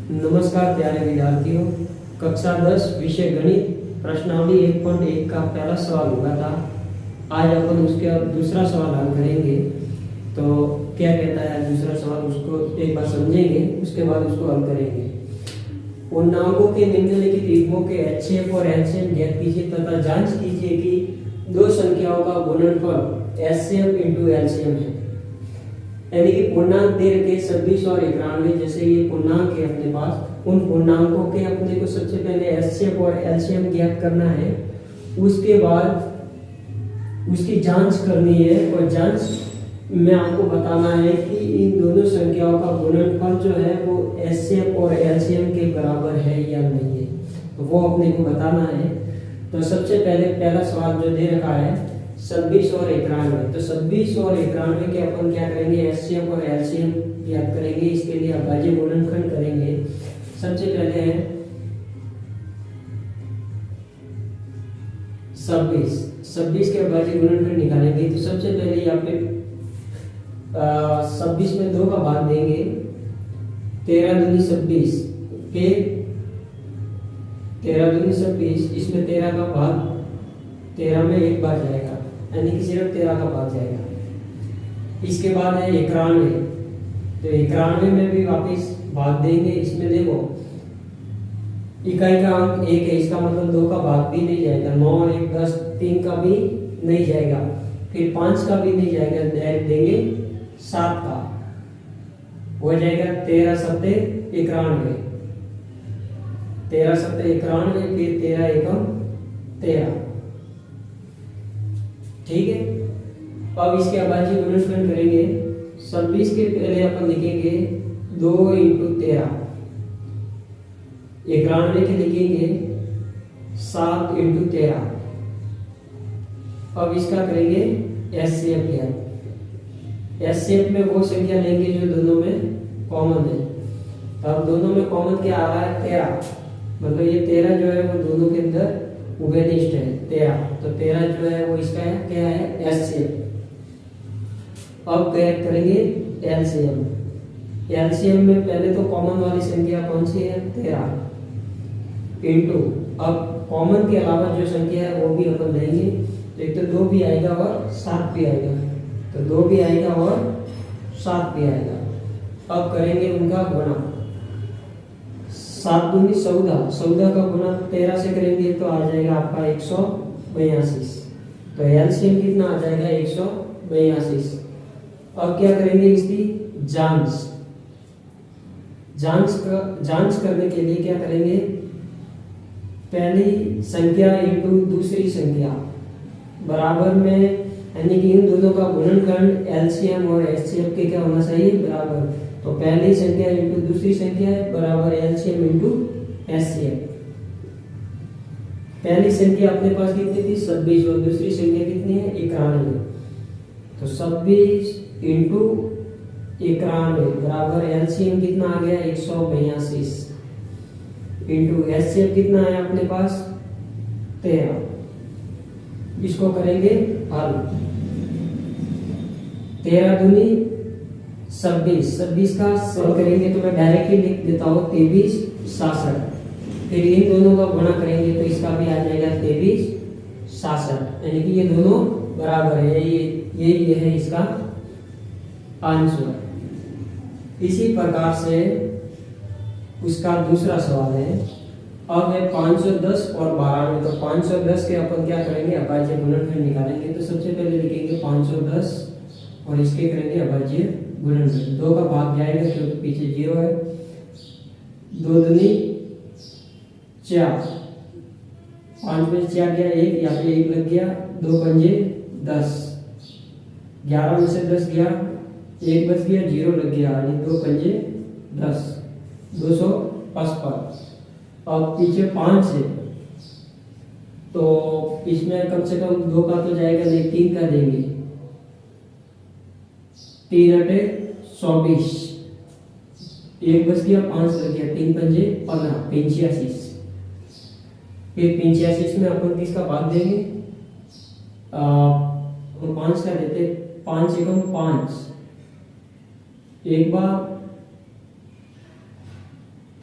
नमस्कार प्यारे विद्यार्थियों। कक्षा 10 विषय गणित प्रश्नावली 1.1 का पहला सवाल हुआ था। आज अपन उसका दूसरा सवाल हल करेंगे। तो क्या कहता है दूसरा सवाल, उसको एक बार समझेंगे, उसके बाद उसको हल करेंगे। पूर्णांकों के निम्नलिखित युग्मों के HCF और LCM ज्ञात कीजिए तथा जांच कीजिए कि दो संख्याओं का गुणनफल HCF इंटू LCM है। यानी कि पूर्णांक दे रखे 26 और 91, जैसे ये पूर्णांक है अपने पास, उन पूर्णांकों के अपने को सबसे पहले HCF और LCM ज्ञात करना है। उसके बाद उसकी जांच करनी है और जांच में आपको बताना है कि इन दोनों संख्याओं का गुणनफल जो है वो HCF और LCM के बराबर है या नहीं है, तो वो अपने को बताना है। तो सबसे पहले पहला सवाल जो दे रखा है 26 और 91, तो 26 और 91 के अपन क्या करेंगे, HCF और LCM ज्ञात करेंगे। इसके लिए अभाज्य गुणनखंड करेंगे। सबसे पहले है 26 के अभाज्य गुणनखंड निकालेंगे। तो सबसे पहले यहाँ पे 26 में 2 का भाग देंगे, 13 दूनी 26, फिर 13 दूनी 26, इसमें 13 का भाग 13 में 1 बार जाएगा, यानी कि सिर्फ 13 का भाग जाएगा। इसके बाद है 91, तो 91 में भी वापस भाग देंगे। इसमें देखो इकाई का अंक 1 है, इसका मतलब 2 का भाग भी नहीं जाएगा, 9 और 1 10, 3 का भी नहीं जाएगा, फिर 5 का भी नहीं जाएगा, डायरेक्ट देंगे 7 का, हो जाएगा 13 सत्ते 91, 13 सत्ते 91, फिर 13 एकम 13। ठीक है। अब इसके अभाज्य गुणनखंड करेंगे। 26 के पहले अपन लिखेंगे 2 इंटू 13, 91 के लिखेंगे 7 इंटू 13। अब इसका करेंगे HCF ज्ञात। HCF में वो संख्या लेंगे जो दोनों में कॉमन है। तो अब दोनों में कॉमन क्या आ रहा है, 13, मतलब ये 13 जो है वो दोनों के अंदर उभयनिष्ठ है 13, तो 13 जो है वो इसका है क्या है, HCF। अब क्या करेंगे LCM। LCM में पहले तो कॉमन वाली संख्या कौन सी है, 13 इंटू, अब कॉमन के अलावा जो संख्या है वो भी अपन लेंगे। तो एक तो 2 भी आएगा और 7 भी आएगा, तो 2 भी आएगा और 7 भी आएगा। अब करेंगे उनका गुणा, 7 दूनी 14, 14 का गुणा 13 से करेंगे तो आ जाएगा आपका 182। तो LCM कितना आ जाएगा, 182। अब क्या करेंगे, इसकी जांच करने के लिए क्या करेंगे, पहली संख्या इंटू दूसरी संख्या बराबर में, यानी कि इन दोनों का गुणनखंड LCM और HCF के क्या होना चाहिए, बराबर। तो पहली संख्या इंटू दूसरी संख्या है बराबर LCM इंटू HCF। पहली संख्या अपने पास कितनी थी, 26, और दूसरी संख्या कितनी है, 91। तो 26 इंटू 91 बराबर LCM कितना आ गया, 182 इंटू HCF कितना है अपने पास, 13। इसको करेंगे हल, 13 दूनी 26 का सॉल्व करेंगे तो मैं डायरेक्टली लिख देता हूँ 23 66, फिर इन दोनों का गुणा करेंगे तो इसका भी आ जाएगा 23 66, यानी कि ये दोनों बराबर है। ये है इसका आंसर। इसी प्रकार से उसका दूसरा सवाल है, अब है 510 और 92। तो 510 के अपन क्या करेंगे, अभाज्य गुणनखंड निकालेंगे। तो सबसे पहले लिखेंगे 510 और इसके करेंगे अभाज्य गुणनखंड। 2 का भाग जाएगा क्योंकि पीछे 0 है, 2 दूनी 4, 5 में 4 गया 1, यहाँ पे 1 लग गया, 2 पंजे 10, 11 में से 10 गया, 1 बच गया, 0 लग गया, यानी 2 पंजे 10, 255। अब पीछे 5 है तो इसमें कम से कम 2 का तो जाएगा नहीं, 3 का देंगे, 3 अटे 24, 1 बच गया, 5 लग गया, 3 पंजे 15, 85। फिर 85 में अपन किसका भाग देंगे, 5 का देते, 5 एकम 5, एक बार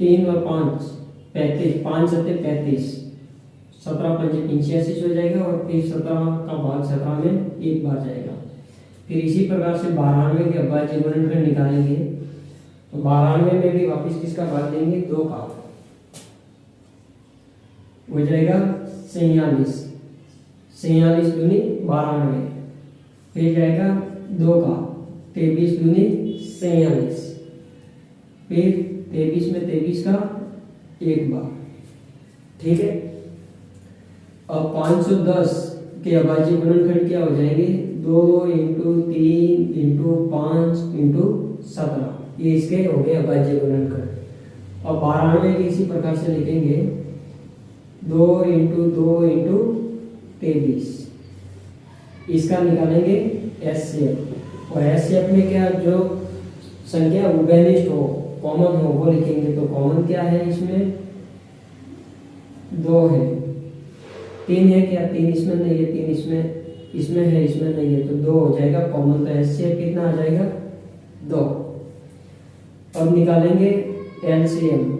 3 और 5 35, 5 सत्ते 35, 17 पंजे 85 हो जाएगा और फिर 17 का भाग 17 में एक बार जाएगा। फिर इसी प्रकार से 92 के अभाज्य गुणनखंड निकालेंगे। तो 92 में भी वापस किसका भाग देंगे? 2 का, हो जाएगा 46, 46 दूनी 92, फिर जाएगा 2 का, 23 दूनी 46, फिर 23 में 23 का एक बार। ठीक है। अब 510 के अभाज्य गुणनखंड क्या हो जाएंगे? 2 × 3 × 5 × 17, ये इसके हो गए अभाज्य गुणनखंड। अब 92 के इसी प्रकार से लिखेंगे 2 × 2 × 23, इसका निकालेंगे एचसीएफ। और एचसीएफ में क्या, जो संख्या उभयनिष्ठ हो, कॉमन हो, वो लिखेंगे। तो कॉमन क्या है इसमें? 2 है। 3 है क्या? 3 इसमें नहीं है, 3 इसमें है, इसमें नहीं है, तो 2 हो जाएगा कॉमन। तो एचसीएफ कितना आ जाएगा? 2। अब निकालेंगे एलसीएम।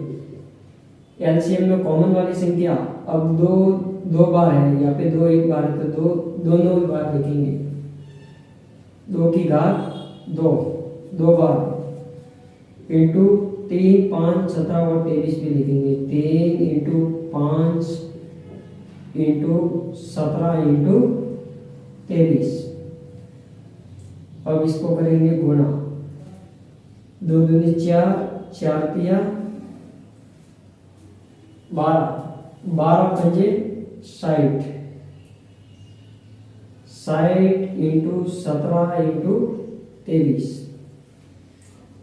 एलसीएम में कॉमन वाली संख्या, अब 2 बार है, यहाँ पे 2 एक बार है, तो 2 दोनों बार लिखेंगे। 2 की घात 2 बार इंटू 3, 5, 17 और 23 भी लिखेंगे। 3 × 5 × 17 × 23। अब इसको करेंगे गुणा। 2 दूनी 4, 4 तिया 12, 12 पंजे 60, 60 × 17 × 23।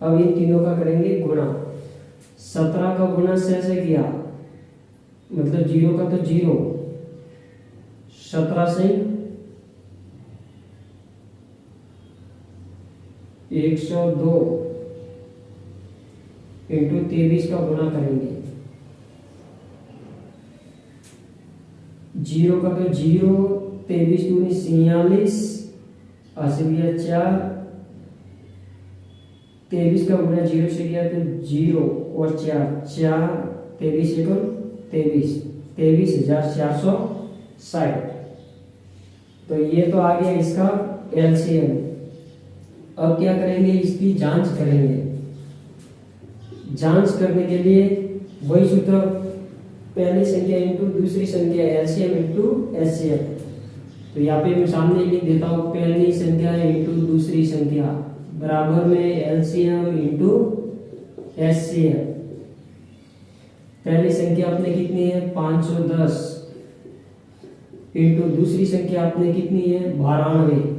अब इन तीनों का करेंगे गुणा। 17 का गुणा 6 से किया, मतलब 0 का तो 0, 17 से 102 × 23 का गुणा करेंगे। 0 का तो 0, 23 दूनी 46, 4, 23 का गुणा 0 से किया तो 0 और 4, 23 × 23, 23,460। तो ये तो आ गया इसका एलसीएम। अब क्या करेंगे? इसकी जांच करेंगे। जांच करने के लिए वही सूत्र, पहली संख्या इंटू दूसरी संख्या, एलसीएम इंटू एचसीएफ। तो यहाँ पे मैं सामने लिख देता हूँ, पहली संख्या इंटू दूसरी संख्या बराबर में एलसीएम इंटू एचसीएफ। पहली संख्या अपने कितनी है? 510 इंटू दूसरी संख्या अपने कितनी है? 92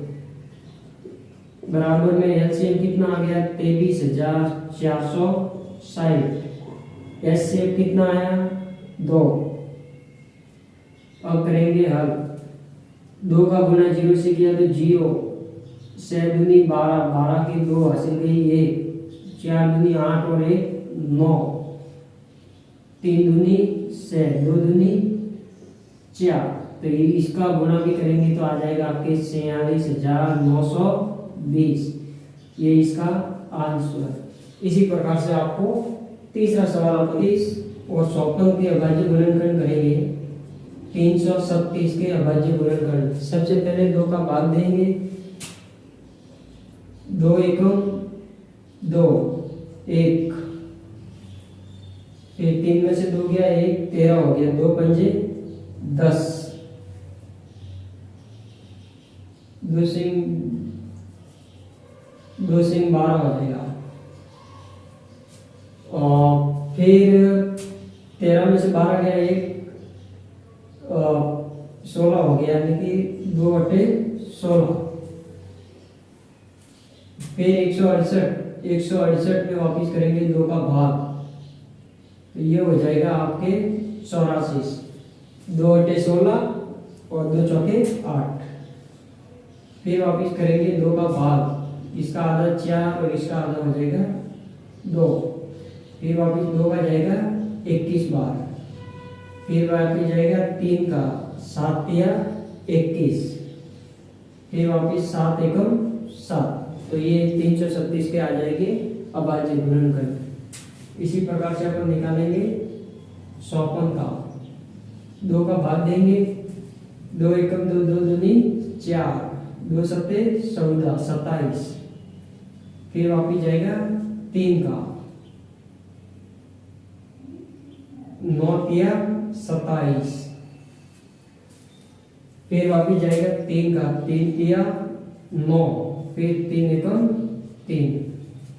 बराबर में एलसीएम कितना आ गया? 23,460। एचसीएफ कितना आया? 2। अब करेंगे हल। 2 का गुणा 0 से किया तो 0, 6 दूनी 12, 12 की 2 हासिल गई 1, 4 दूनी 8 और 1 9, 3 दूनी 6, 2 दूनी 4। तो इसका गुणा भी करेंगे तो आ जाएगा आपके 46,920। ये इसका आंसर। इसी प्रकार से आपको तीसरा सवाल अपन 30 और 54 के अभाज्य गुणनखंड करेंगे। 337 के अभाज्य गुणनखंड। सबसे पहले 2 का भाग देंगे। 2 एकम 2, 1, फिर 3 में से 2 गया 1, 13 हो गया, 2 पंजे 10, 2 सिंह 12 हो जाएगा। और फिर 13 में से 12 गया 1, 16 हो गया, यानी कि 2 बटे 16। फिर 168 में वापिस करेंगे 2 का भाग, तो ये हो जाएगा आपके 84। 2 बटे 16 और 2 चौके 8। फिर वापिस करेंगे 2 का भाग, इसका आधा 4 और इसका आधा हो जाएगा 2। फिर वापिस 2 का जाएगा 21 बार। फिर वापिस जाएगा 3 का 7 या 21। फिर वापिस 7 एकम 7। तो ये 336 के आ जाएंगे अभाज्य गुणनखंड। इसी प्रकार से अपन निकालेंगे 54 का, 2 का भाग देंगे, 2 एकम 2, 2 दूनी 4, 2 सत्ते 14, 27। फिर वापिस जाएगा 3 का, 9 तिया 27। फिर वापिस जाएगा 3 का, 3 तिया 9, फिर 3 एकम 3।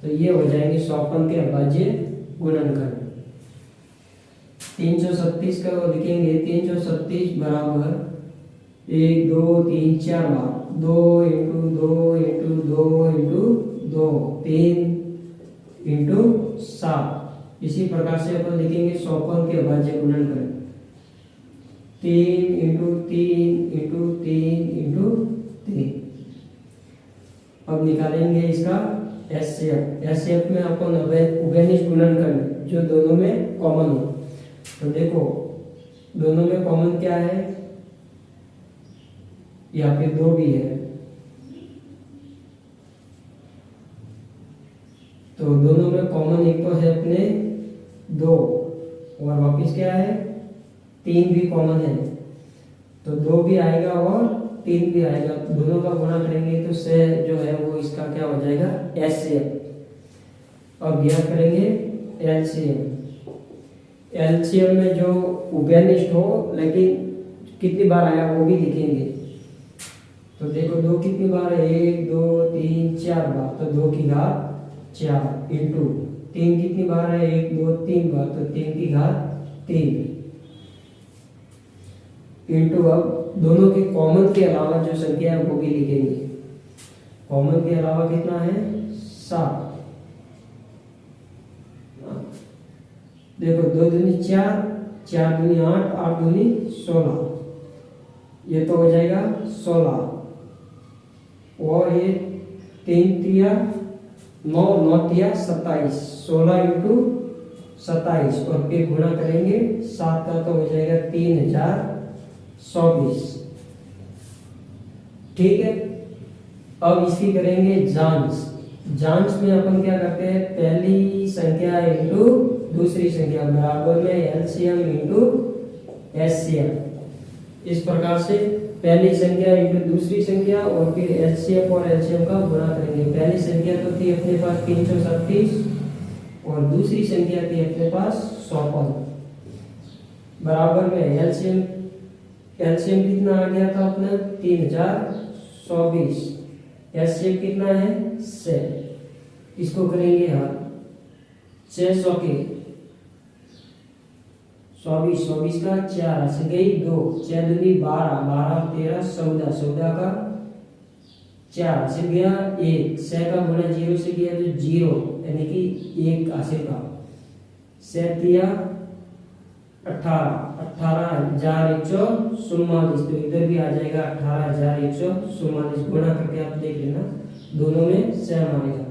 तो ये हो जाएंगे 54 के अभाज्य गुणनखंड। 336 का वो लिखेंगे, 336 बराबर 1 2 3 4 बार 2 इंटू 2 इंटू 2 इंटू 2 3 इंटू 7। इसी प्रकार से अपन लिखेंगे 54 के अभाज्य गुणनखंड 3 इंटू 3 इंटू 3 इंटू 3। अब निकालेंगे इसका एचसीएफ। एचसीएफ में अपन उभयनिष्ठ गुणनखंड जो दोनों में कॉमन हो। तो देखो दोनों में कॉमन क्या है, या फिर 2 भी है, तो दोनों में कॉमन एक तो है अपने 2 और वापिस क्या है 3 भी कॉमन है, तो 2 भी आएगा और 3 भी आएगा, दोनों का गुणा करेंगे तो से जो है वो इसका क्या हो जाएगा एचसीएफ। अब ज्ञात करेंगे एलसीएम। एलसीएम में जो उभयनिष्ठ हो लेकिन कितनी बार आया वो भी लिखेंगे। तो देखो 2 कितनी बार है 1 2 3 4 बार, तो 2 की घात 4 इंटू 3 कितनी बार है 1 2 3 बार, तो 3 की घात 3 इंटू अब दोनों के कॉमन के अलावा जो संख्या है वो भी लिखेंगे। कॉमन के अलावा कितना है 7। देखो 2 दूनी 4, 4 दूनी 8, 8 दूनी 16, ये तो हो जाएगा 16। और ये 3 तिया 9, 9 तिया 27, 16 इंटू 27 और फिर गुणा करेंगे 7 का तो हो जाएगा 3024। ठीक है। अब इसकी करेंगे जांच। जांच में अपन क्या करते हैं पहली संख्या इंटू दूसरी संख्या बराबर में एलसीएम इंटू एचसीएम। इस प्रकार से पहली संख्या इंटू दूसरी संख्या और फिर एचसीएफ और एलसीएम का गुणा करेंगे। पहली संख्या तो थी अपने पास 336 और दूसरी संख्या थी अपने पास 54 बराबर में एलसीएम। एलसीएम कितना आ गया था अपना 3024, एचसीएफ कितना है 6। इसको करेंगे हल 600 के 24 का 4 से गई 2, 6 दूनी 12, 12 13 14, 14 का 4 से गया 1, 6 का गुणा 0 से किया तो 0 यानी कि 1 हासिल का 6 तिया 18, 18,144, तो इधर भी आ जाएगा 18,144। गुणा करके आप देख लेना दोनों में सेम आएगा।